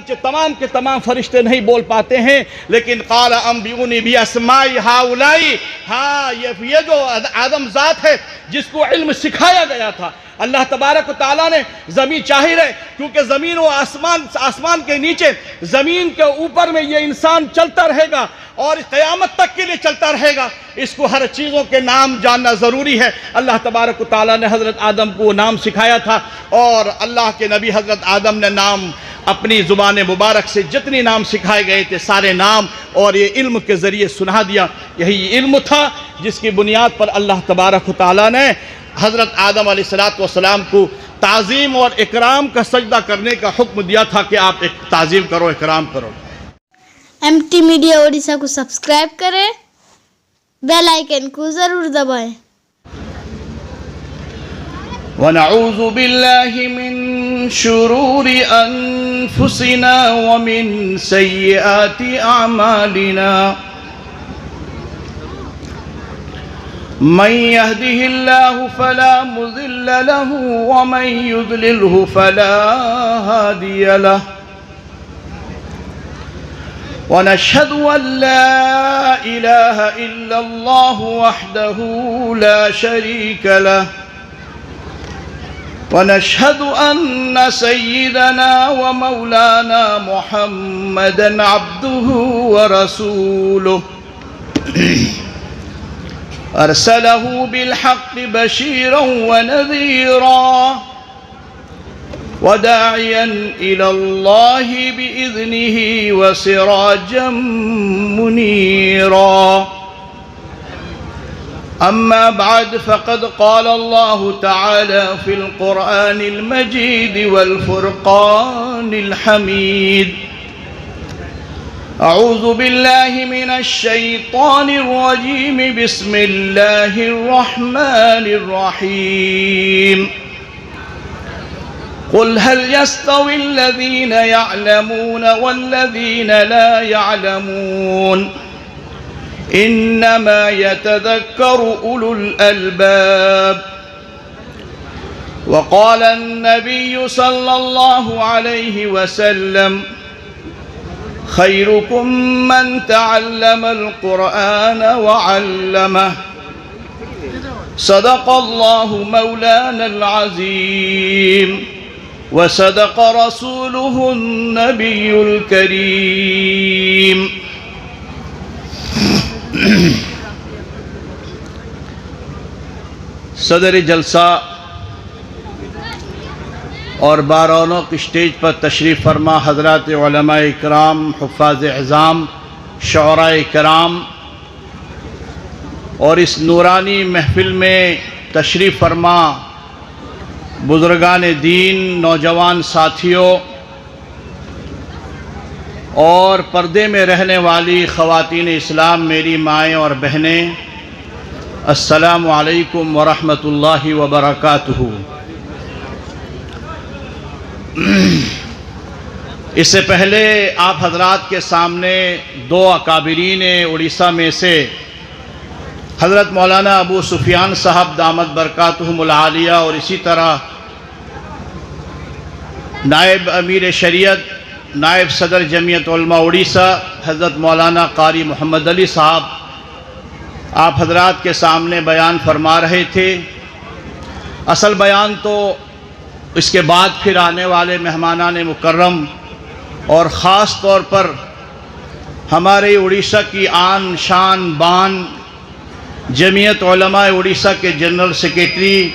اگرچہ تمام کے تمام فرشتے نہیں بول پاتے ہیں، لیکن قال انبئونی باسماء ہؤلاء، ہاں یہ جو آدم ذات ہے جس کو علم سکھایا گیا تھا، اللہ تبارک و تعالیٰ نے زمین چاہی رہے، کیونکہ زمین و آسمان کے نیچے، زمین کے اوپر میں یہ انسان چلتا رہے گا اور قیامت تک کے لیے چلتا رہے گا، اس کو ہر چیزوں کے نام جاننا ضروری ہے۔ اللہ تبارک و تعالیٰ نے حضرت آدم کو نام سکھایا تھا، اور اللہ کے نبی حضرت آدم نے نام اپنی زبان مبارک سے جتنی نام سکھائے گئے تھے سارے نام اور یہ علم کے ذریعے سنا دیا۔ یہی علم تھا جس کی بنیاد پر اللہ تبارک و تعالیٰ نے حضرت آدم علیہ السلام کو تعظیم اور اکرام کا سجدہ کرنے کا حکم دیا تھا کہ آپ تعظیم کرو، اکرام کرو۔ MT میڈیا اڑیسہ کو سبسکرائب کریں، بیل آئیکن کو ضرور دبائیں۔ ونعوذ بالله من شرور أنفسنا ومن سيئات أعمالنا، من يهده الله فلا مضل له ومن يضلله فلا هادي له، ونشهد أن لا إله إلا الله وحده لا شريك له، ونشهد أن سيدنا ومولانا محمدًا عبده ورسوله، أرسله بالحق بشيرا ونذيرا وداعيا إلى الله بإذنه وسراجا منيرا، أما بعد فقد قال الله تعالى في القرآن المجيد والفرقان الحميد، أعوذ بالله من الشيطان الرجيم، بسم الله الرحمن الرحيم، قل هل يستوي الذين يعلمون والذين لا يعلمون، إنما يتذكر أولو الألباب، وقال النبي صلى الله عليه وسلم خيركم من تعلم القرآن وعلمه، صدق الله مولانا العظيم وصدق رسوله النبي الكريم۔ صدر جلسہ اور بارونق اسٹیج پر تشریف فرما حضرات علماء اکرام، حفاظ اعظام، شعراء کرام، اور اس نورانی محفل میں تشریف فرما بزرگان دین، نوجوان ساتھیوں اور پردے میں رہنے والی خواتین اسلام، میری مائیں اور بہنیں، السلام علیکم ورحمۃ اللہ وبرکاتہ۔ اس سے پہلے آپ حضرات کے سامنے دو اکابرین اڑیسہ میں سے حضرت مولانا ابو سفیان صاحب دامت برکاتہم العالیہ، اور اسی طرح نائب امیر شریعت، نائب صدر جمعیت علماء اڑیسہ حضرت مولانا قاری محمد علی صاحب آپ حضرات کے سامنے بیان فرما رہے تھے۔ اصل بیان تو اس کے بعد پھر آنے والے مہمانان مکرم اور خاص طور پر ہمارے اڑیسہ کی آن شان بان جمعیت علماء اڑیسہ کے جنرل سیکریٹری،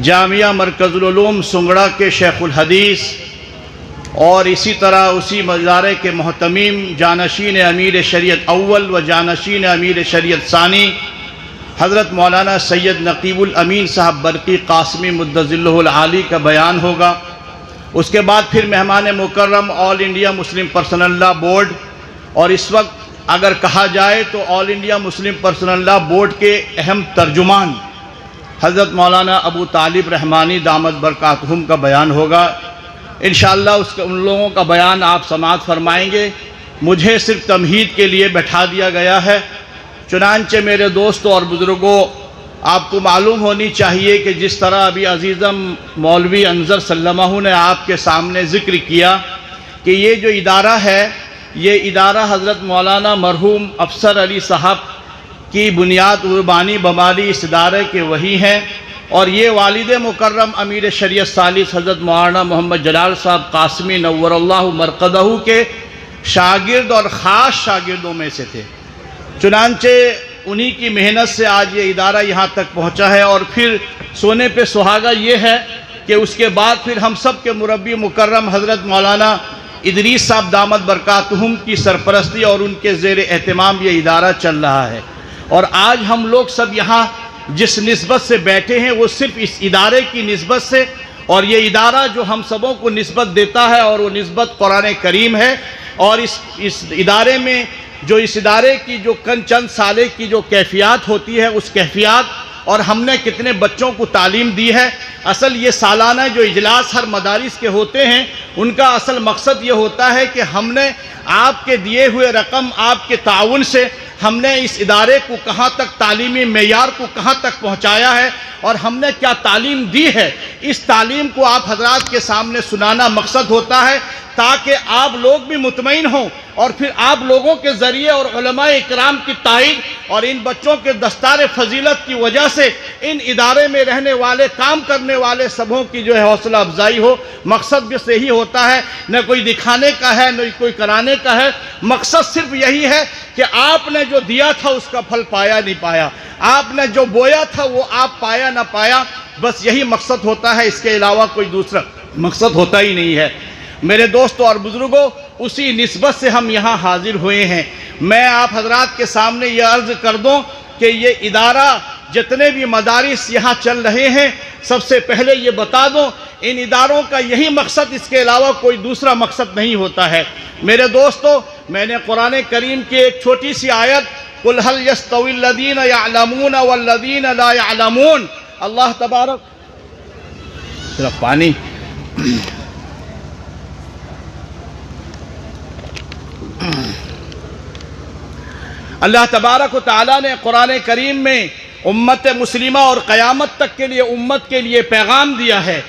جامعہ مرکز العلوم سنگڑا کے شیخ الحدیث، اور اسی طرح اسی مزارے کے محتمیم جانشین امیر شریعت اول و جانشین امیر شریعت ثانی حضرت مولانا سید نقیب الامین صاحب برقی قاسمی مدظلہ العالی کا بیان ہوگا۔ اس کے بعد پھر مہمان مکرم all India Muslim personal law board, اور اس وقت اگر کہا جائے تو all India Muslim personal law board کے اہم ترجمان حضرت مولانا ابو طالب رحمانی دامت برکاتہم کا بیان ہوگا۔ انشاءاللہ ان لوگوں کا بیان آپ سماعت فرمائیں گے۔ مجھے صرف تمہید کے لیے بٹھا دیا گیا ہے، چنانچہ میرے دوستوں اور بزرگوں، آپ کو معلوم ہونی چاہیے کہ جس طرح ابھی عزیزم مولوی انظر سلمہ نے آپ کے سامنے ذکر کیا کہ یہ جو ادارہ ہے یہ ادارہ حضرت مولانا مرحوم افسر علی صاحب کی بنیاد قربانی بمالی اس ادارے کے وہی ہیں، اور یہ والد مکرم امیر شریعت ثالث حضرت مولانا محمد جلال صاحب قاسمی نور اللہ مرقدہ کے شاگرد اور خاص شاگردوں میں سے تھے۔ چنانچہ انہی کی محنت سے آج یہ ادارہ یہاں تک پہنچا ہے، اور پھر سونے پہ سہاگا یہ ہے کہ اس کے بعد پھر ہم سب کے مربی مکرم حضرت مولانا ادریس صاحب دامت برکاتہم کی سرپرستی اور ان کے زیر اہتمام یہ ادارہ چل رہا ہے، اور آج ہم لوگ سب یہاں جس نسبت سے بیٹھے ہیں وہ صرف اس ادارے کی نسبت سے، اور یہ ادارہ جو ہم سبوں کو نسبت دیتا ہے اور وہ نسبت قرآن کریم ہے، اور اس ادارے میں جو اس ادارے کی جو چند سالے کی جو کیفیات ہوتی ہے اس کیفیات اور ہم نے کتنے بچوں کو تعلیم دی ہے۔ اصل یہ سالانہ جو اجلاس ہر مدارس کے ہوتے ہیں ان کا اصل مقصد یہ ہوتا ہے کہ ہم نے آپ کے دیے ہوئے رقم آپ کے تعاون سے ہم نے اس ادارے کو کہاں تک تعلیمی معیار کو کہاں تک پہنچایا ہے اور ہم نے کیا تعلیم دی ہے، اس تعلیم کو آپ حضرات کے سامنے سنانا مقصد ہوتا ہے تاکہ آپ لوگ بھی مطمئن ہوں، اور پھر آپ لوگوں کے ذریعے اور علماء اکرام کی تائید اور ان بچوں کے دستار فضیلت کی وجہ سے ان ادارے میں رہنے والے کام کرنے والے سبوں کی جو ہے حوصلہ افزائی ہو۔ مقصد بھی صحیح ہوتا ہے، نہ کوئی دکھانے کا ہے نہ کوئی کرانے کا ہے، مقصد صرف یہی ہے کہ آپ نے جو دیا تھا اس کا پھل پایا نہیں پایا، آپ نے جو بویا تھا وہ آپ پایا نہ پایا، بس یہی مقصد ہوتا ہے، اس کے علاوہ کوئی دوسرا مقصد ہوتا ہی نہیں ہے۔ میرے دوستوں اور بزرگوں، اسی نسبت سے ہم یہاں حاضر ہوئے ہیں۔ میں آپ حضرات کے سامنے یہ عرض کر دوں کہ یہ ادارہ جتنے بھی مدارس یہاں چل رہے ہیں، سب سے پہلے یہ بتا دوں ان اداروں کا یہی مقصد، اس کے علاوہ کوئی دوسرا مقصد نہیں ہوتا ہے۔ میرے دوستوں، میں نے قرآن کریم کی ایک چھوٹی سی آیت قُلْ هَلْ يَسْتَوِي الَّذِينَ يَعْلَمُونَ وَالَّذِينَ لَا يَعْلَمُونَ، اللہ تبارک صرف پانی اللہ تبارک و تعالیٰ نے قرآن کریم میں امت مسلمہ اور قیامت تک کے لیے امت کے لیے پیغام دیا ہے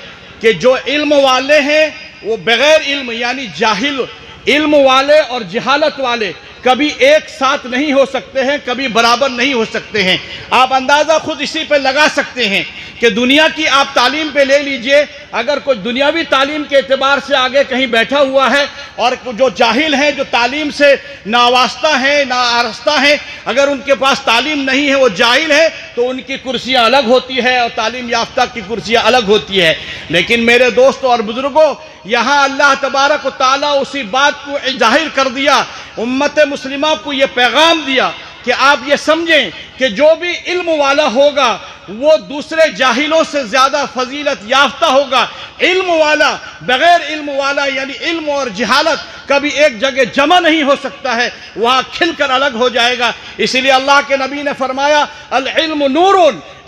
کہ جو علم والے ہیں وہ بغیر علم یعنی جاہل، علم والے اور جہالت والے کبھی ایک ساتھ نہیں ہو سکتے ہیں، کبھی برابر نہیں ہو سکتے ہیں۔ آپ اندازہ خود اسی پہ لگا سکتے ہیں کہ دنیا کی آپ تعلیم پہ لے لیجئے، اگر کوئی دنیاوی تعلیم کے اعتبار سے آگے کہیں بیٹھا ہوا ہے اور جو جاہل ہیں، جو تعلیم سے ناواسطہ ہیں، ناآراستہ ہیں، اگر ان کے پاس تعلیم نہیں ہے، وہ جاہل ہے، تو ان کی کرسیاں الگ ہوتی ہے اور تعلیم یافتہ کی کرسیاں الگ ہوتی ہے۔ لیکن میرے دوستوں اور بزرگوں، یہاں اللہ تبارک و تعالیٰ اسی بات کو ظاہر کر دیا، امت مسلمہ کو یہ پیغام دیا کہ آپ یہ سمجھیں کہ جو بھی علم والا ہوگا وہ دوسرے جاہلوں سے زیادہ فضیلت یافتہ ہوگا۔ علم والا بغیر علم والا یعنی علم اور جہالت کبھی ایک جگہ جمع نہیں ہو سکتا ہے، وہاں کھل کر الگ ہو جائے گا۔ اسی لیے اللہ کے نبی نے فرمایا العلم نور،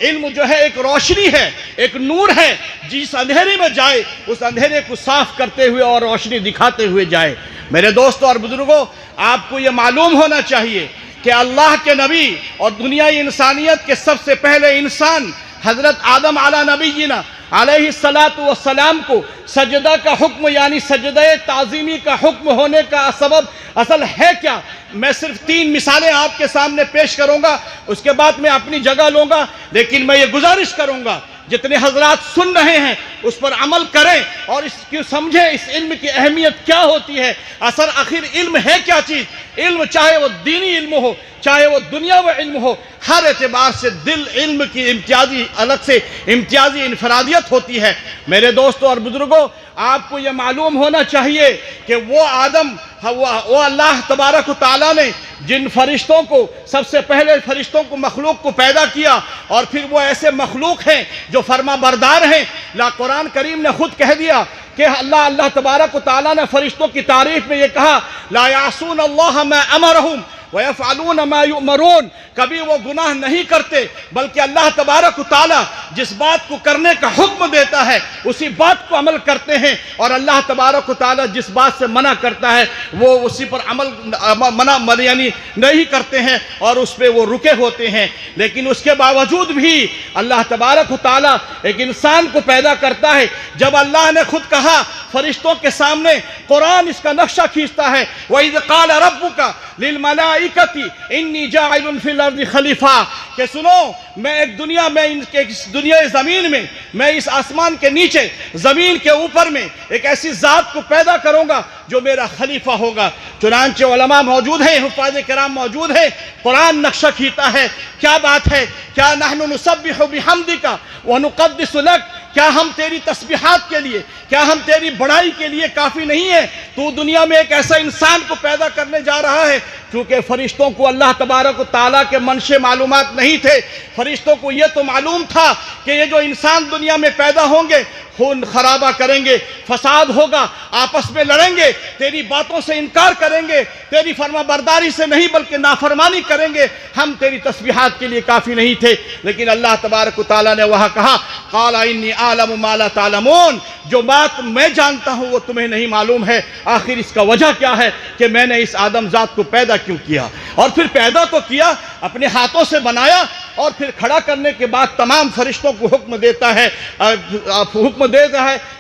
علم جو ہے ایک روشنی ہے، ایک نور ہے، جس اندھیرے میں جائے اس اندھیرے کو صاف کرتے ہوئے اور روشنی دکھاتے ہوئے جائے۔ میرے دوستوں اور بزرگوں، آپ کو یہ معلوم ہونا چاہیے کہ اللہ کے نبی اور دنیای انسانیت کے سب سے پہلے انسان حضرت آدم علی نبینا علیہ السلام کو سجدہ کا حکم یعنی سجدہ تعظیمی کا حکم ہونے کا سبب اصل ہے کیا؟ میں صرف 3 مثالیں آپ کے سامنے پیش کروں گا، اس کے بعد میں اپنی جگہ لوں گا، لیکن میں یہ گزارش کروں گا جتنے حضرات سن رہے ہیں اس پر عمل کریں اور اس کی سمجھیں اس علم کی اہمیت کیا ہوتی ہے۔ اصل آخر علم ہے کیا چیز؟ علم چاہے وہ دینی علم ہو، چاہے وہ دنیا و علم ہو، ہر اعتبار سے دل علم کی امتیازی الگ سے امتیازی انفرادیت ہوتی ہے۔ میرے دوستوں اور بزرگوں، آپ کو یہ معلوم ہونا چاہیے کہ وہ آدم وہ اللہ تبارک و تعالیٰ نے جن فرشتوں کو سب سے پہلے فرشتوں کو مخلوق کو پیدا کیا اور پھر وہ ایسے مخلوق ہیں جو فرما بردار ہیں۔ قرآن کریم نے خود کہہ دیا کہ اللہ تبارک و تعالیٰ نے فرشتوں کی تعریف میں یہ کہا لا یعصون اللہ ما امرہم، وَيَفْعَلُونَ مَا يُؤْمَرُونَ، کبھی وہ گناہ نہیں کرتے بلکہ اللہ تبارک و تعالیٰ جس بات کو کرنے کا حکم دیتا ہے اسی بات کو عمل کرتے ہیں، اور اللہ تبارک و تعالیٰ جس بات سے منع کرتا ہے وہ اسی پر عمل یعنی نہیں کرتے ہیں اور اس پہ وہ رکے ہوتے ہیں۔ لیکن اس کے باوجود بھی اللہ تبارک و تعالیٰ ایک انسان کو پیدا کرتا ہے۔ جب اللہ نے خود کہا فرشتوں کے سامنے، قرآن اس کا نقشہ کھینچتا ہے، وَإِذْ قَالَ رَبُّكَ لِلْمَلَائِكَةِ إِنِّي جَاعِلٌ فِي الْأَرْضِ خَلِيفَةً، کہ سنو میں ایک دنیا میں اس دنیا زمین میں اس آسمان کے نیچے زمین کے اوپر میں ایک ایسی ذات کو پیدا کروں گا جو میرا خلیفہ ہوگا۔ چنانچہ علماء موجود ہیں، حفاظ کرام موجود ہیں، قرآن نقشہ کھینچتا ہے۔ کیا بات ہے؟ کیا نحن نسبح بحمدک ونقدس لک، کیا ہم تیری تسبیحات کے لیے، کیا ہم تیری بڑائی کے لیے کافی نہیں ہے؟ تو دنیا میں ایک ایسا انسان کو پیدا کرنے جا رہا ہے۔ کیونکہ فرشتوں کو اللہ تبارک و تعالیٰ کے منشے معلومات نہیں تھے۔ فرشتوں کو یہ تو معلوم تھا کہ یہ جو انسان دنیا میں پیدا ہوں گے خون خرابہ کریں گے، فساد ہوگا، آپس میں لڑیں گے، تیری باتوں سے انکار کریں گے، تیری فرما برداری سے نہیں بلکہ نافرمانی کریں گے، ہم تیری تسبیحات کے لیے کافی نہیں تھے۔ لیکن اللہ تبارک و تعالیٰ نے وہاں کہا قال انی اعلم ما لا تعلمون، جو بات میں جانتا ہوں وہ تمہیں نہیں معلوم ہے۔ آخر اس کا وجہ کیا ہے کہ میں نے اس آدم ذات کو پیدا کیوں کیا؟ اور پھر پیدا تو کیا، اپنے ہاتھوں سے بنایا، اور پھر کھڑا کرنے کے بعد تمام فرشتوں کو حکم دیتا ہے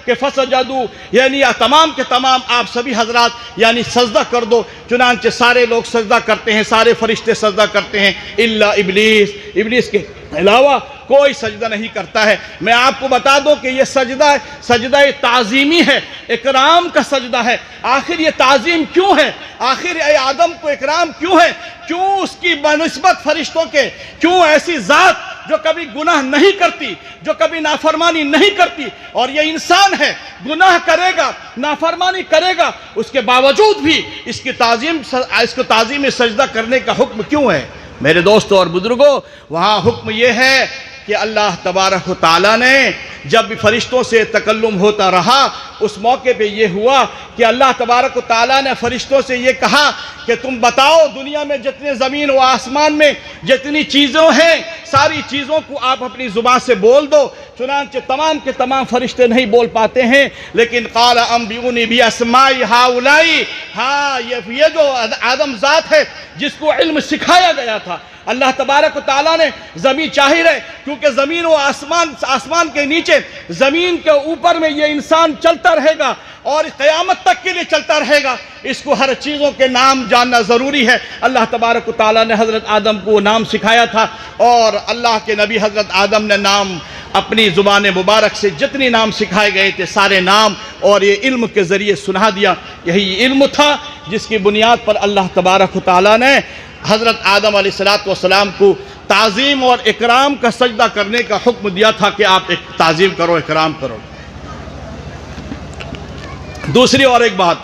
کہ فسجدوا، یعنی تمام کے تمام آپ سبھی حضرات یعنی سجدہ کر دو۔ چنانچہ سارے لوگ سجدہ کرتے ہیں، سارے فرشتے سجدہ کرتے ہیں الا ابلیس، ابلیس کے علاوہ کوئی سجدہ نہیں کرتا ہے۔ میں آپ کو بتا دوں کہ یہ سجدہ تعظیمی ہے، اکرام کا سجدہ ہے۔ آخر یہ تعظیم کیوں ہے؟ آخر اے آدم کو اکرام کیوں ہے؟ کیوں اس کی بنسبت فرشتوں کے؟ کیوں ایسی ذات جو کبھی گناہ نہیں کرتی، جو کبھی نافرمانی نہیں کرتی، اور یہ انسان ہے گناہ کرے گا، نافرمانی کرے گا، اس کے باوجود بھی اس کو تعظیم سجدہ کرنے کا حکم کیوں ہے؟ میرے دوستوں اور بزرگوں، وہاں حکم یہ ہے کہ اللہ تبارک و تعالیٰ نے جب بھی فرشتوں سے تکلم ہوتا رہا اس موقع پہ یہ ہوا کہ اللہ تبارک و تعالیٰ نے فرشتوں سے یہ کہا کہ تم بتاؤ دنیا میں جتنے زمین و آسمان میں جتنی چیزیں ہیں ساری چیزوں کو آپ اپنی زبان سے بول دو۔ چنانچہ تمام کے تمام فرشتے نہیں بول پاتے ہیں، لیکن قال انبئونی باسماء ہؤلاء، ہاں یہ جو آدم ذات ہے جس کو علم سکھایا گیا تھا، اللہ تبارک و تعالیٰ نے زمین ظاہر ہے کیونکہ زمین و آسمان کے نیچے زمین کے اوپر میں یہ انسان چلتا رہے گا اور قیامت تک کے لیے چلتا رہے گا، اس کو ہر چیزوں کے نام جاننا ضروری ہے۔ اللہ تبارک و تعالیٰ نے حضرت آدم کو نام سکھایا تھا، اور اللہ کے نبی حضرت آدم نے نام اپنی زبان مبارک سے جتنی نام سکھائے گئے تھے سارے نام اور یہ علم کے ذریعے سنا دیا۔ یہی علم تھا جس کی بنیاد پر اللہ تبارک و تعالیٰ نے حضرت آدم علیہ السلام کو تعظیم اور اکرام کا سجدہ کرنے کا حکم دیا تھا کہ آپ تعظیم کرو، اکرام کرو۔ دوسری اور ایک بات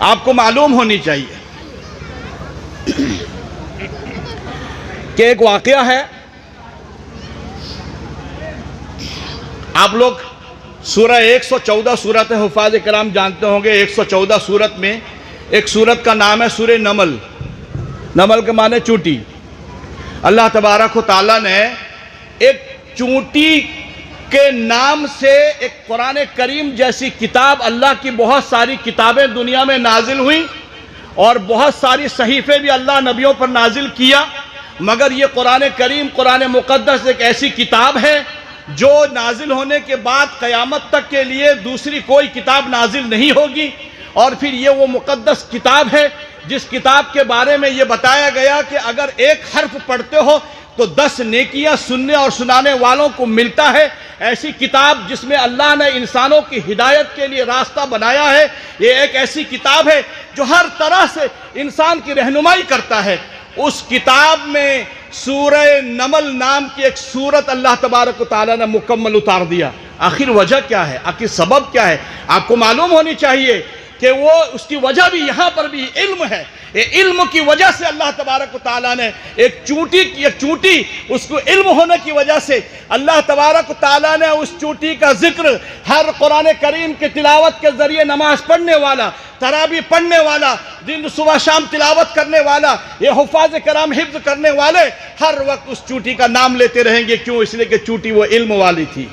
آپ کو معلوم ہونی چاہیے کہ ایک واقعہ ہے، آپ لوگ سورہ 114 سورت حفاظ کرام جانتے ہوں گے۔ 114 سورت میں ایک سورت کا نام ہے سورہ نمل۔ نمل کے معنی چونٹی۔ اللہ تبارک و تعالیٰ نے ایک چونٹی کے نام سے ایک قرآن کریم جیسی کتاب، اللہ کی بہت ساری کتابیں دنیا میں نازل ہوئیں اور بہت ساری صحیفے بھی اللہ نبیوں پر نازل کیا، مگر یہ قرآن کریم، قرآن مقدس ایک ایسی کتاب ہے جو نازل ہونے کے بعد قیامت تک کے لیے دوسری کوئی کتاب نازل نہیں ہوگی۔ اور پھر یہ وہ مقدس کتاب ہے جس کتاب کے بارے میں یہ بتایا گیا کہ اگر ایک حرف پڑھتے ہو تو 10 نیکیاں سننے اور سنانے والوں کو ملتا ہے۔ ایسی کتاب جس میں اللہ نے انسانوں کی ہدایت کے لیے راستہ بنایا ہے، یہ ایک ایسی کتاب ہے جو ہر طرح سے انسان کی رہنمائی کرتا ہے۔ اس کتاب میں سورہ نمل نام کی ایک سورت اللہ تبارک و تعالیٰ نے مکمل اتار دیا۔ آخر وجہ کیا ہے؟ آخر سبب کیا ہے؟ آپ کو معلوم ہونی چاہیے کہ وہ اس کی وجہ بھی یہاں پر بھی علم ہے۔ علم کی وجہ سے اللہ تبارک و تعالیٰ نے ایک چونٹی اس کو علم ہونے کی وجہ سے اللہ تبارک و تعالیٰ نے اس چونٹی کا ذکر ہر قرآن کریم کے تلاوت کے ذریعے نماز پڑھنے والا، تراویح پڑھنے والا، دن صبح شام تلاوت کرنے والا، یہ حفاظ کرام حفظ کرنے والے ہر وقت اس چونٹی کا نام لیتے رہیں گے۔ کیوں؟ اس لیے کہ چونٹی وہ علم والی تھی۔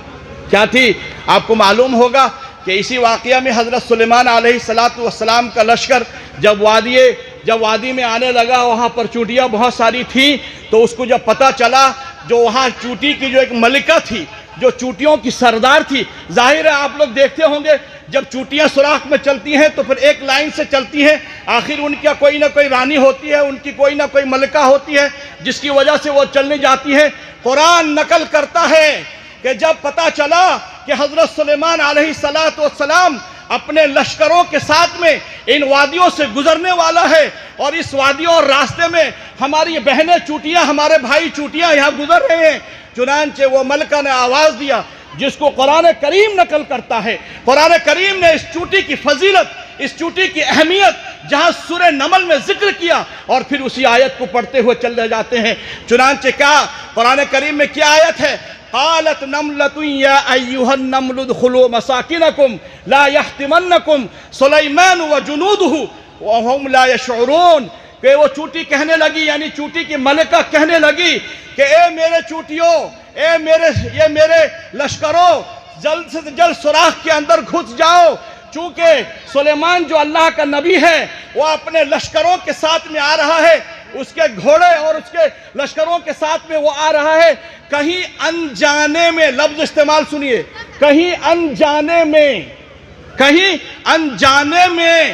کیا تھی؟ آپ کو معلوم ہوگا کہ اسی واقعہ میں حضرت سلیمان علیہ السلام کا لشکر جب وادی میں آنے لگا، وہاں پر چونٹیاں بہت ساری تھیں، تو اس کو جب پتہ چلا، جو وہاں چونٹی کی جو ایک ملکہ تھی، جو چونٹیوں کی سردار تھی، ظاہر ہے آپ لوگ دیکھتے ہوں گے جب چونٹیاں سوراخ میں چلتی ہیں تو پھر ایک لائن سے چلتی ہیں، آخر ان کا کوئی نہ کوئی رانی ہوتی ہے، ان کی کوئی نہ کوئی ملکہ ہوتی ہے جس کی وجہ سے وہ چلنے جاتی ہے۔ قرآن نقل کرتا ہے کہ جب پتہ چلا کہ حضرت سلیمان علیہ السلام اپنے لشکروں کے ساتھ میں ان وادیوں سے گزرنے والا ہے، اور اس وادیوں اور راستے میں ہماری بہنیں چونٹیاں، ہمارے بھائی چونٹیاں یہاں گزر رہے ہیں، چنانچہ وہ ملکہ نے آواز دیا، جس کو قرآن کریم نقل کرتا ہے۔ قرآن کریم نے اس چونٹی کی فضیلت، اس چونٹی کی اہمیت جہاں سورہ نمل میں ذکر کیا، اور پھر اسی آیت کو پڑھتے ہوئے چلے جاتے ہیں۔ چنانچہ کیا قرآن کریم میں کیا آیت ہے؟ قالت نملة یا ایہا النمل ادخلوا مساکنکم لا یحطمنکم سلیمان وجنودہ وہم لا یشعرون۔ کہ وہ چونٹی کہنے لگی، یعنی چونٹی کی ملکہ کہنے لگی کہ اے میرے چونٹیوں، یہ میرے لشکروں، جلد سے جلد سوراخ کے اندر گھس جاؤ، چونکہ سلیمان جو اللہ کا نبی ہے وہ اپنے لشکروں کے ساتھ میں آ رہا ہے، اس کے گھوڑے اور اس کے لشکروں کے ساتھ میں وہ آ رہا ہے۔ کہیں انجانے میں، لفظ استعمال سنیے، کہیں انجانے میں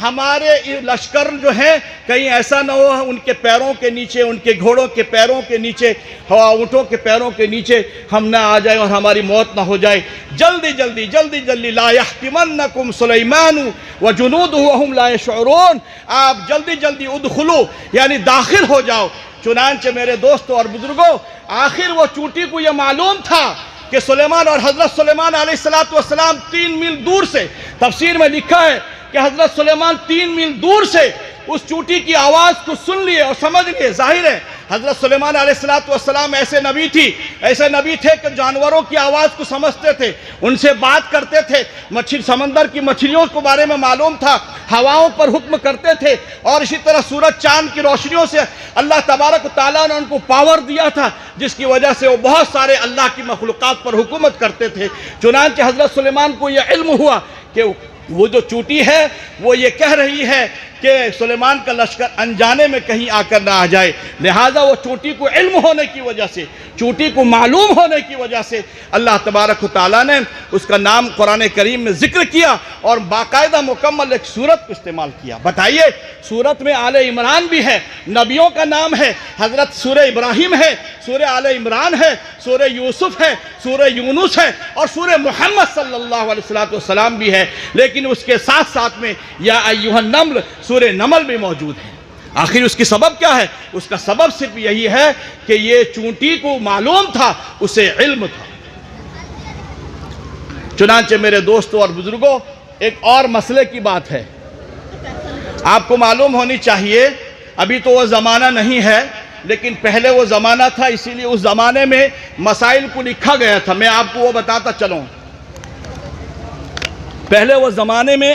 ہمارے لشکر جو ہیں، کہیں ایسا نہ ہو ان کے پیروں کے نیچے، ان کے گھوڑوں کے پیروں کے نیچے، اونٹوں کے پیروں کے نیچے ہم نہ آ جائیں اور ہماری موت نہ ہو جائے۔ جلدی لا یحطمنکم سلیمان وجنودہ وہم لا یشعرون، آپ جلدی ادخلو، یعنی داخل ہو جاؤ۔ چنانچہ میرے دوستوں اور بزرگوں، آخر وہ چونٹی کو یہ معلوم تھا کہ سلیمان اور حضرت سلیمان علیہ السلام 3 میل دور سے، تفسیر میں لکھا ہے کہ حضرت سلیمان 3 میل دور سے اس چونٹی کی آواز کو سن لیے اور سمجھ لیے۔ ظاہر ہے حضرت سلیمان علیہ السلام ایسے نبی تھے کہ جانوروں کی آواز کو سمجھتے تھے، ان سے بات کرتے تھے، سمندر کی مچھلیوں کے بارے میں معلوم تھا، ہواؤں پر حکم کرتے تھے، اور اسی طرح سورج چاند کی روشنیوں سے اللہ تبارک و تعالیٰ نے ان کو پاور دیا تھا، جس کی وجہ سے وہ بہت سارے اللہ کی مخلوقات پر حکومت کرتے تھے۔ چنانچہ حضرت سلیمان کو یہ علم ہوا کہ وہ جو چونٹی ہے وہ یہ کہہ رہی ہے کہ سلیمان کا لشکر انجانے میں کہیں آ کر نہ آ جائے، لہٰذا وہ چونٹی کو علم ہونے کی وجہ سے، چونٹی کو معلوم ہونے کی وجہ سے اللہ تبارک و تعالیٰ نے اس کا نام قرآن کریم میں ذکر کیا اور باقاعدہ مکمل ایک سورت کو استعمال کیا۔ بتائیے، سورت میں آل عمران بھی ہے، نبیوں کا نام ہے، حضرت سورہ ابراہیم ہے، سورہ آل عمران ہے، سورہ یوسف ہے، سورہ یونس ہے، اور سورہ محمد صلی اللہ علیہ وسلم بھی ہے، لیکن اس کے ساتھ ساتھ میں یا ایھا النمل، سورہ نمل بھی موجود ہے۔ آخر اس کی سبب کیا ہے؟ اس کا سبب صرف یہی ہے کہ یہ چونٹی کو معلوم تھا، اسے علم تھا۔ چنانچہ میرے دوستوں اور بزرگوں، ایک اور مسئلے کی بات ہے، آپ کو معلوم ہونی چاہیے، ابھی تو وہ زمانہ نہیں ہے، لیکن پہلے وہ زمانہ تھا، اسی لیے اس زمانے میں مسائل کو لکھا گیا تھا۔ میں آپ کو وہ بتاتا چلوں۔ پہلے وہ زمانے میں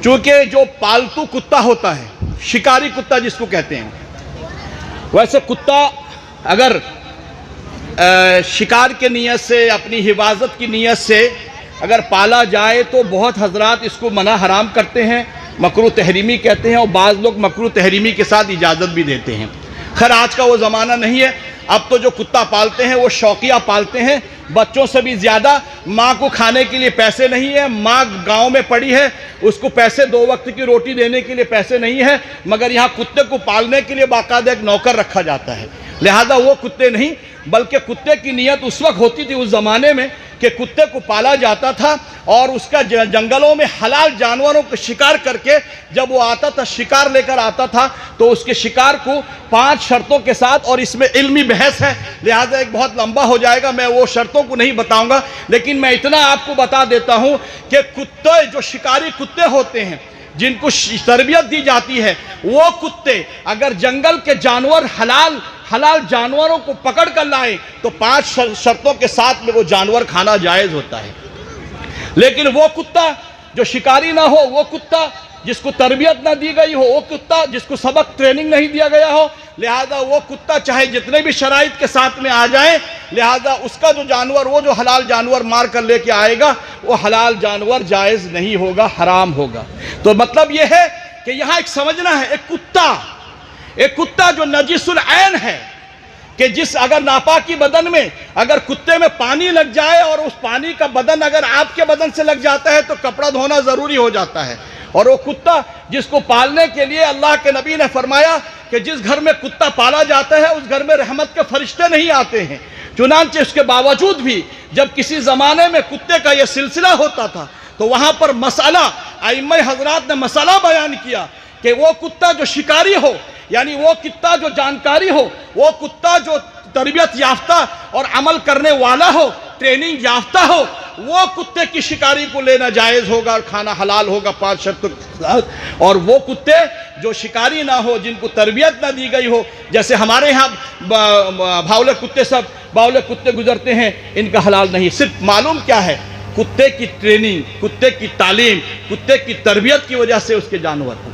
چونکہ جو پالتو کتا ہوتا ہے، شکاری کتا جس کو کہتے ہیں، ویسے کتا اگر شکار کے نیت سے، اپنی حفاظت کی نیت سے اگر پالا جائے تو بہت حضرات اس کو منع حرام کرتے ہیں، مکروہ تحریمی کہتے ہیں، اور بعض لوگ مکروہ تحریمی کے ساتھ اجازت بھی دیتے ہیں۔ خیر آج کا وہ زمانہ نہیں ہے، اب تو جو کتا پالتے ہیں وہ شوقیہ پالتے ہیں، بچوں سے بھی زیادہ۔ ماں کو کھانے کے لیے پیسے نہیں ہیں، ماں گاؤں میں پڑی ہے، اس کو پیسے 2 وقت کی روٹی دینے کے لیے پیسے نہیں ہیں، مگر یہاں کتے کو پالنے کے لیے باقاعدہ ایک نوکر رکھا جاتا ہے، لہذا وہ کتے نہیں، بلکہ کتے کی نیت اس وقت ہوتی تھی اس زمانے میں کہ کتے کو پالا جاتا تھا، اور اس کا جنگلوں میں حلال جانوروں کو شکار کر کے جب وہ آتا تھا، شکار لے کر آتا تھا، تو اس کے شکار کو 5 شرطوں کے ساتھ، اور اس میں علمی بحث ہے لہذا ایک بہت لمبا ہو جائے گا، میں وہ شرطوں کو نہیں بتاؤں گا، لیکن میں اتنا آپ کو بتا دیتا ہوں کہ کتے جو شکاری کتے ہوتے ہیں، جن کو تربیت دی جاتی ہے، وہ کتے اگر جنگل کے جانور حلال جانوروں کو پکڑ کر لائیں تو 5 شرطوں کے ساتھ میں وہ جانور کھانا جائز ہوتا ہے۔ لیکن وہ کتا جو شکاری نہ ہو، وہ کتا جس کو تربیت نہ دی گئی ہو، وہ کتا جس کو سبق ٹریننگ نہیں دیا گیا ہو، لہذا وہ کتا چاہے جتنے بھی شرائط کے ساتھ میں آ جائیں، لہذا اس کا جو جانور، وہ جو حلال جانور مار کر لے کے آئے گا، وہ حلال جانور جائز نہیں ہوگا، حرام ہوگا۔ تو مطلب یہ ہے کہ یہاں ایک سمجھنا ہے، ایک کتا جو نجس العین ہے، کہ جس اگر ناپاکی بدن میں اگر کتے میں پانی لگ جائے اور اس پانی کا بدن اگر آپ کے بدن سے لگ جاتا ہے تو کپڑا دھونا ضروری ہو جاتا ہے۔ اور وہ کتا جس کو پالنے کے لیے اللہ کے نبی نے فرمایا کہ جس گھر میں کتا پالا جاتا ہے اس گھر میں رحمت کے فرشتے نہیں آتے ہیں۔ چنانچہ اس کے باوجود بھی جب کسی زمانے میں کتے کا یہ سلسلہ ہوتا تھا تو وہاں پر مسئلہ ائمہ حضرات نے مسئلہ بیان کیا کہ وہ کتا جو شکاری ہو، یعنی وہ کتا جو جانکاری ہو، وہ کتا جو تربیت یافتہ اور عمل کرنے والا ہو، ٹریننگ یافتہ ہو، وہ کتے کی شکاری کو لینا جائز ہوگا اور کھانا حلال ہوگا 5 شرطوں کے ساتھ۔ اور وہ کتے جو شکاری نہ ہو، جن کو تربیت نہ دی گئی ہو، جیسے ہمارے ہاں بھاولے کتے گزرتے ہیں، ان کا حلال نہیں۔ صرف معلوم کیا ہے، کتے کی ٹریننگ، کتے کی تعلیم، کتے کی تربیت کی وجہ سے اس کے جانور ہو۔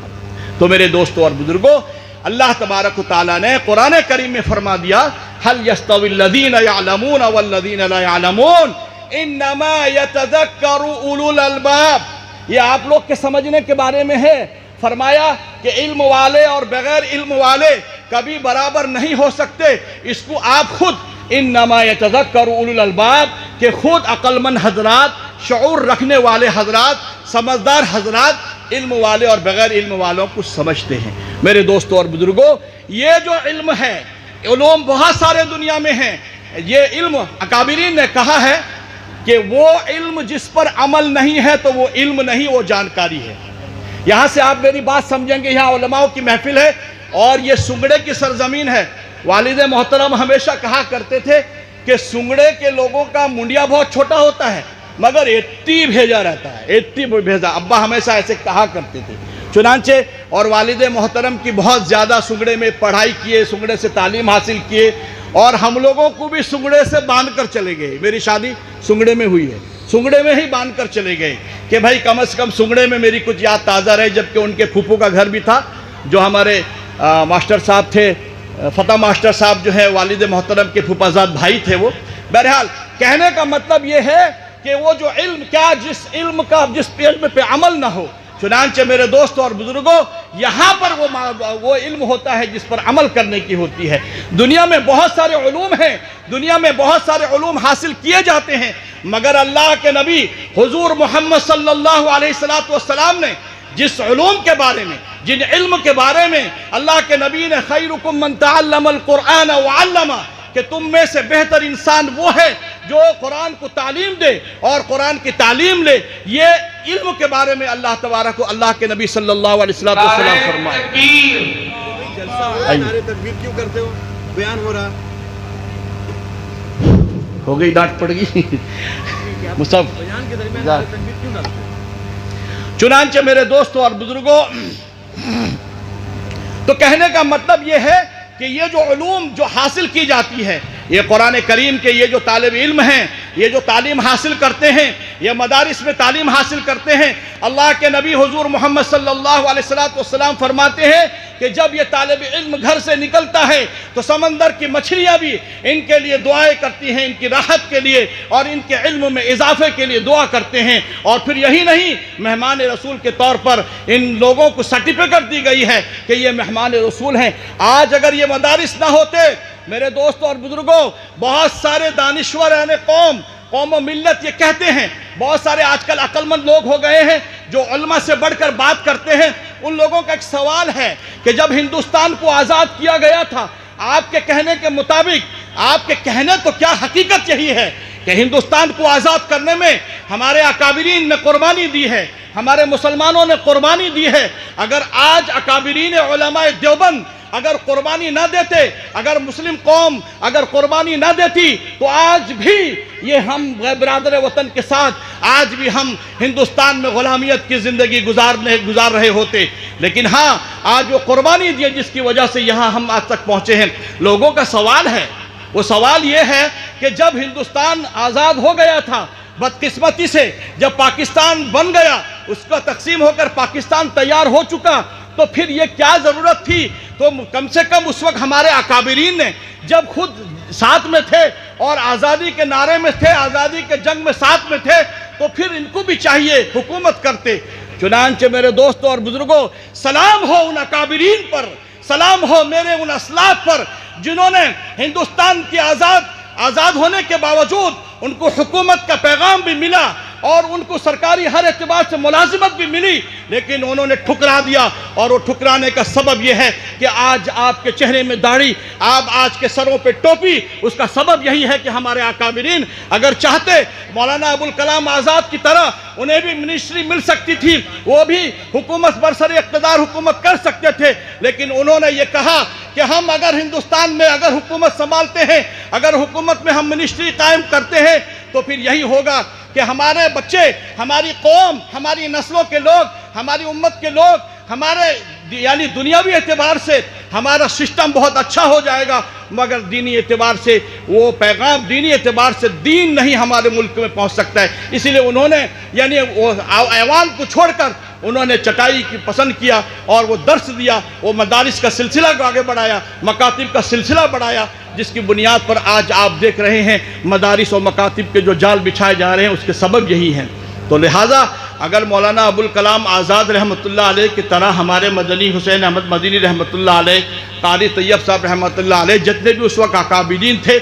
تو میرے دوستوں اور بزرگوں، اللہ تبارک و تعالیٰ نے قرآن کریم میں فرما دیا، هل يستوي الذين يعلمون والذين لا يعلمون انما يتذكر اولو الالباب۔ یہ آپ لوگ کے سمجھنے کے بارے میں ہے۔ فرمایا کہ علم والے اور بغیر علم والے کبھی برابر نہیں ہو سکتے، اس کو آپ خود انما يتذكر اولو الالباب کہ خود عقل مند حضرات، شعور رکھنے والے حضرات، سمجھدار حضرات علم والے اور بغیر علم والوں کو سمجھتے ہیں۔ میرے دوستوں اور بزرگوں، یہ جو علم ہے، علوم بہت سارے دنیا میں ہیں۔ یہ علم اکابرین نے کہا ہے کہ وہ علم جس پر عمل نہیں ہے تو وہ علم نہیں، وہ جانکاری ہے۔ یہاں سے آپ میری بات سمجھیں گے، یہاں علماء کی محفل ہے اور یہ سنگڑے کی سرزمین ہے۔ والد محترم ہمیشہ کہا کرتے تھے کہ سنگڑے کے لوگوں کا منڈیا بہت چھوٹا ہوتا ہے مگر ایتی بھیجا رہتا ہے، ایتی بھیجا۔ ابا ہمیشہ ایسے کہا کرتے تھے۔ چنانچہ اور والد محترم کی بہت زیادہ سنگڑے میں پڑھائی کیے، سنگڑے سے تعلیم حاصل کیے، اور ہم لوگوں کو بھی سنگڑے سے باندھ کر چلے گئے۔ میری شادی سنگڑے میں ہوئی ہے، سنگڑے میں ہی باندھ کر چلے گئے کہ بھائی کم از کم سنگڑے میں میری کچھ یاد تازہ رہے، جبکہ ان کے پھوپھو کا گھر بھی تھا، جو ہمارے ماسٹر صاحب تھے، فتح ماسٹر صاحب جو ہے والد محترم کے پھوپھازاد بھائی تھے وہ۔ بہرحال کہنے کا مطلب یہ ہے کہ وہ جو علم، کیا جس علم پہ عمل نہ ہو، چنانچہ میرے دوستوں اور بزرگوں، یہاں پر وہ علم ہوتا ہے جس پر عمل کرنے کی ہوتی ہے۔ دنیا میں بہت سارے علوم ہیں، دنیا میں بہت سارے علوم حاصل کیے جاتے ہیں، مگر اللہ کے نبی حضور محمد صلی اللہ علیہ وسلم نے جس علوم کے بارے میں، جن علم کے بارے میں اللہ کے نبی نے خیرکم من تعلم القرآن وعلمہ، کہ تم میں سے بہتر انسان وہ ہے جو قرآن کو تعلیم دے اور قرآن کی تعلیم لے، یہ علم کے بارے میں اللہ تبارک و اللہ کے نبی صلی اللہ علیہ وسلم فرمائے۔ نعرے تکبیر کیوں کرتے ہو؟ بیان ہو رہا ہو گئی، ڈانٹ پڑ گئی مصطفیٰ۔ بیان کے درمیان نعرے تکبیر کیوں کرتے ہو؟ چنانچہ میرے دوستوں اور بزرگوں، تو کہنے کا مطلب یہ ہے کہ یہ جو علوم جو حاصل کی جاتی ہے، یہ قرآن کریم کے یہ جو طالب علم ہیں، یہ جو تعلیم حاصل کرتے ہیں، یہ مدارس میں تعلیم حاصل کرتے ہیں، اللہ کے نبی حضور محمد صلی اللہ علیہ وسلم فرماتے ہیں کہ جب یہ طالب علم گھر سے نکلتا ہے تو سمندر کی مچھلیاں بھی ان کے لیے دعائیں کرتی ہیں، ان کی راحت کے لیے اور ان کے علم میں اضافے کے لیے دعا کرتے ہیں۔ اور پھر یہی نہیں، مہمان رسول کے طور پر ان لوگوں کو سرٹیفکیٹ دی گئی ہے کہ یہ مہمان رسول ہیں۔ آج اگر یہ مدارس نہ ہوتے میرے دوستوں اور بزرگوں، بہت سارے دانشور یعنی قوم و ملت یہ کہتے ہیں، بہت سارے آج کل عقل مند لوگ ہو گئے ہیں جو علماء سے بڑھ کر بات کرتے ہیں۔ ان لوگوں کا ایک سوال ہے کہ جب ہندوستان کو آزاد کیا گیا تھا، آپ کے کہنے کے مطابق، آپ کے کہنے تو کیا حقیقت یہی ہے کہ ہندوستان کو آزاد کرنے میں ہمارے اکابرین نے قربانی دی ہے، ہمارے مسلمانوں نے قربانی دی ہے۔ اگر آج اکابرین علماء دیوبند اگر قربانی نہ دیتے، اگر مسلم قوم اگر قربانی نہ دیتی تو آج بھی یہ ہم برادر وطن کے ساتھ آج بھی ہم ہندوستان میں غلامیت کی زندگی گزار رہے ہوتے. لیکن ہاں آج وہ قربانی دی جس کی وجہ سے یہاں ہم آج تک پہنچے ہیں. لوگوں کا سوال ہے، وہ سوال یہ ہے کہ جب ہندوستان آزاد ہو گیا تھا، بدقسمتی سے جب پاکستان بن گیا، اس کا تقسیم ہو کر پاکستان تیار ہو چکا، تو پھر یہ کیا ضرورت تھی؟ تو کم سے کم اس وقت ہمارے اکابرین نے جب خود ساتھ میں تھے اور آزادی کے نعرے میں تھے، آزادی کے جنگ میں ساتھ میں تھے، تو پھر ان کو بھی چاہیے حکومت کرتے. چنانچہ میرے دوستوں اور بزرگوں، سلام ہو ان اکابرین پر، سلام ہو میرے ان اسلاف پر جنہوں نے ہندوستان کی آزاد ہونے کے باوجود ان کو حکومت کا پیغام بھی ملا اور ان کو سرکاری ہر اعتبار سے ملازمت بھی ملی، لیکن انہوں نے ٹھکرا دیا. اور وہ ٹھکرانے کا سبب یہ ہے کہ آج آپ کے چہرے میں داڑھی، آج کے سروں پہ ٹوپی، اس کا سبب یہی ہے کہ ہمارے اکابرین اگر چاہتے مولانا ابوالکلام آزاد کی طرح انہیں بھی منسٹری مل سکتی تھی، وہ بھی حکومت برسر اقتدار حکومت کر سکتے تھے. لیکن انہوں نے یہ کہا کہ ہم اگر ہندوستان میں اگر حکومت سنبھالتے ہیں، اگر حکومت میں ہم منسٹری قائم کرتے ہیں، تو پھر یہی ہوگا کہ ہمارے بچے، ہماری قوم، ہماری نسلوں کے لوگ، ہماری امت کے لوگ، ہمارے یعنی دنیاوی اعتبار سے ہمارا سسٹم بہت اچھا ہو جائے گا، مگر دینی اعتبار سے وہ پیغام، دینی اعتبار سے دین نہیں ہمارے ملک میں پہنچ سکتا ہے. اسی لیے انہوں نے یعنی وہ ایوان کو چھوڑ کر انہوں نے چٹائی کی پسند کیا اور وہ درس دیا، وہ مدارس کا سلسلہ کو آگے بڑھایا، مکاتب کا سلسلہ بڑھایا، جس کی بنیاد پر آج آپ دیکھ رہے ہیں مدارس اور مکاتب کے جو جال بچھائے جا رہے ہیں، اس کے سبب یہی ہیں. تو لہٰذا اگر مولانا ابوالکلام آزاد رحمۃ اللہ علیہ کی طرح ہمارے مدنی حسین احمد مدنی رحمۃ اللہ علیہ، قاری طیب صاحب رحمۃ اللہ علیہ، جتنے بھی اس وقت اکابرین تھے،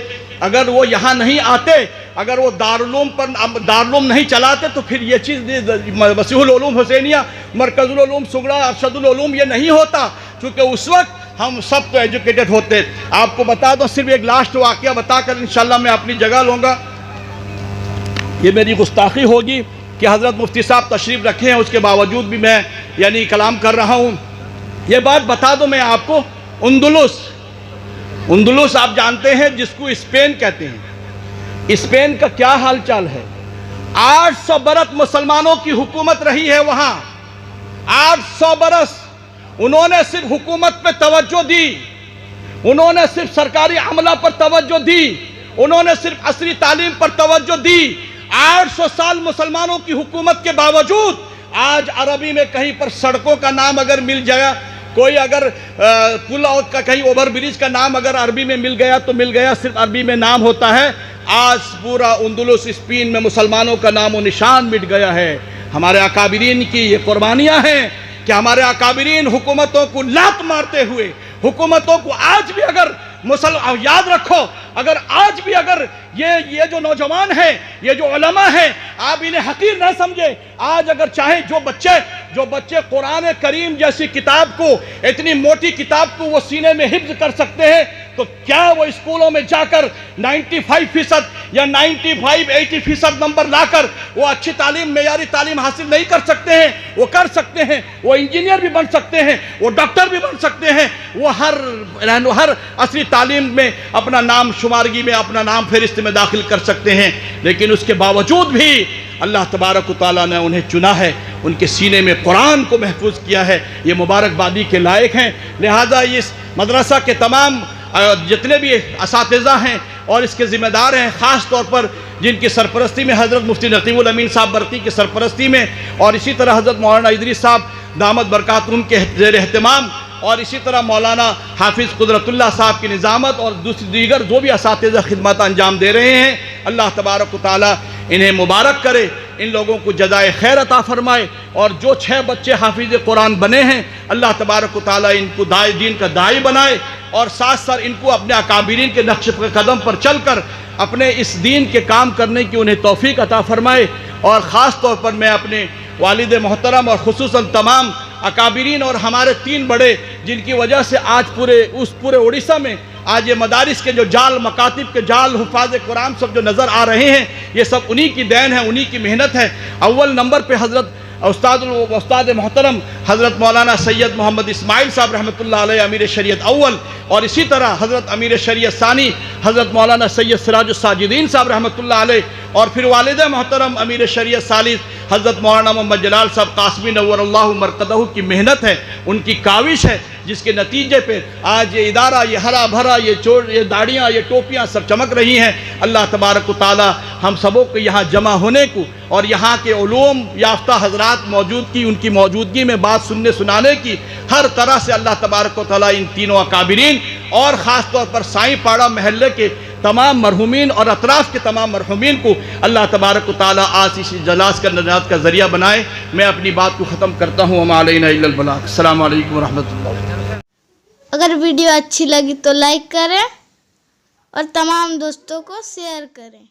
اگر وہ یہاں نہیں آتے، اگر وہ دارالعلوم نہیں چلاتے، تو پھر یہ چیز مسیح العلوم حسینیہ، مرکز العلوم سگڑا، ارشد العلوم یہ نہیں ہوتا. چونکہ اس وقت ہم سب تو ایجوکیٹڈ ہوتے. آپ کو بتا دو، صرف ایک لاسٹ واقعہ بتا کر انشاءاللہ میں اپنی جگہ لوں گا. یہ میری گستاخی ہوگی کہ حضرت مفتی صاحب تشریف رکھے ہیں، اس کے باوجود بھی میں یعنی کلام کر رہا ہوں. یہ بات بتا دو میں آپ کو، اندلس آپ جانتے ہیں جس کو اسپین کہتے ہیں. اسپین کا کیا حال چال ہے؟ 800 برس مسلمانوں کی حکومت رہی ہے وہاں. 800 برس انہوں نے صرف حکومت پہ توجہ دی، انہوں نے صرف سرکاری عملہ پر توجہ دی، انہوں نے صرف عصری تعلیم پر توجہ دی. 800 سال مسلمانوں کی حکومت کے باوجود آج عربی میں کہیں پر سڑکوں کا نام اگر مل جائے، کوئی اگر پل کا کہیں اوور برج کا نام اگر عربی میں مل گیا تو مل گیا، صرف عربی میں نام ہوتا ہے. آج پورا اندلس اسپین میں مسلمانوں کا نام و نشان مٹ گیا ہے. ہمارے اکابرین کی یہ قربانیاں ہیں کہ ہمارے اکابرین حکومتوں کو لات مارتے ہوئے، حکومتوں کو آج بھی اگر یاد رکھو، اگر آج بھی اگر یہ جو نوجوان ہیں، یہ جو علماء ہیں، آپ انہیں حقیر نہ سمجھے. آج اگر چاہے جو بچے قرآن کریم جیسی کتاب کو، اتنی موٹی کتاب کو وہ سینے میں حفظ کر سکتے ہیں، تو کیا وہ اسکولوں میں جا کر 95% یا 80% نمبر لا کر وہ اچھی تعلیم، معیاری تعلیم حاصل نہیں کر سکتے ہیں؟ وہ کر سکتے ہیں. وہ انجینئر بھی بن سکتے ہیں، وہ ڈاکٹر بھی بن سکتے ہیں، وہ ہر عصری تعلیم میں اپنا نام شمارگی میں، اپنا نام فہرست میں داخل کر سکتے ہیں. لیکن اس کے باوجود بھی اللہ تبارک و تعالیٰ نے انہیں چنا ہے، ان کے سینے میں قرآن کو محفوظ کیا ہے. یہ مبارکبادی کے لائق ہیں. لہذا اس مدرسہ کے تمام جتنے بھی اساتذہ ہیں اور اس کے ذمہ دار ہیں، خاص طور پر جن کی سرپرستی میں حضرت مفتی نقیب الامین صاحب برقی کی سرپرستی میں، اور اسی طرح حضرت مولانا ادریس صاحب دامت برکاتہم کے زیر اہتمام، اور اسی طرح مولانا حافظ قدرت اللہ صاحب کی نظامت، اور دیگر جو بھی اساتذہ خدمات انجام دے رہے ہیں، اللہ تبارک و تعالیٰ انہیں مبارک کرے، ان لوگوں کو جزائے خیر عطا فرمائے. اور جو 6 بچے حافظ قرآن بنے ہیں، اللہ تبارک و تعالیٰ ان کو دین کا داعی بنائے، اور ساتھ ساتھ ان کو اپنے اکابرین کے نقش قدم پر چل کر اپنے اس دین کے کام کرنے کی انہیں توفیق عطا فرمائے. اور خاص طور پر میں اپنے والد محترم اور خصوصاً تمام اکابرین اور ہمارے 3 بڑے جن کی وجہ سے آج پورے اڑیسہ میں آج یہ مدارس کے جو جال، مکاتب کے جال، حفاظ قرآن سب جو نظر آ رہے ہیں، یہ سب انہی کی دین ہے، انہی کی محنت ہے. اول نمبر پہ حضرت استاد محترم حضرت مولانا سید محمد اسماعیل صاحب رحمۃ اللہ علیہ امیر شریعت اول، اور اسی طرح حضرت امیر شریعت ثانی حضرت مولانا سید سراج الساجدین صاحب رحمۃ اللہ علیہ، اور پھر والد محترم امیر شریعت ثالث حضرت مولانا محمد جلال صاحب قاسمی نور اللہ مرقدہ کی محنت ہے، ان کی کاوش ہے، جس کے نتیجے پہ آج یہ ادارہ یہ ہرا بھرا، یہ داڑیاں یہ ٹوپیاں سب چمک رہی ہیں۔ اللہ تبارک و تعالی ہم سبوں کو یہاں جمع ہونے کو اور یہاں کے علوم یافتہ حضرات موجود کی، ان کی موجودگی میں بات سننے سنانے کی ہر طرح سے اللہ تبارک و تعالی ان تینوں اکابرین اور خاص طور پر سائیں پاڑا محلے کے تمام مرحومین اور اطراف کے تمام مرحومین کو اللہ تبارک و تعالی آج اس جلاس کا نجات کا ذریعہ بنائے۔ میں اپنی بات کو ختم کرتا ہوں۔ وما علینا الا البلاغ۔ السلام علیکم ورحمۃ اللہ۔ اگر ویڈیو اچھی لگی تو لائک کریں اور تمام دوستوں کو شیئر کریں۔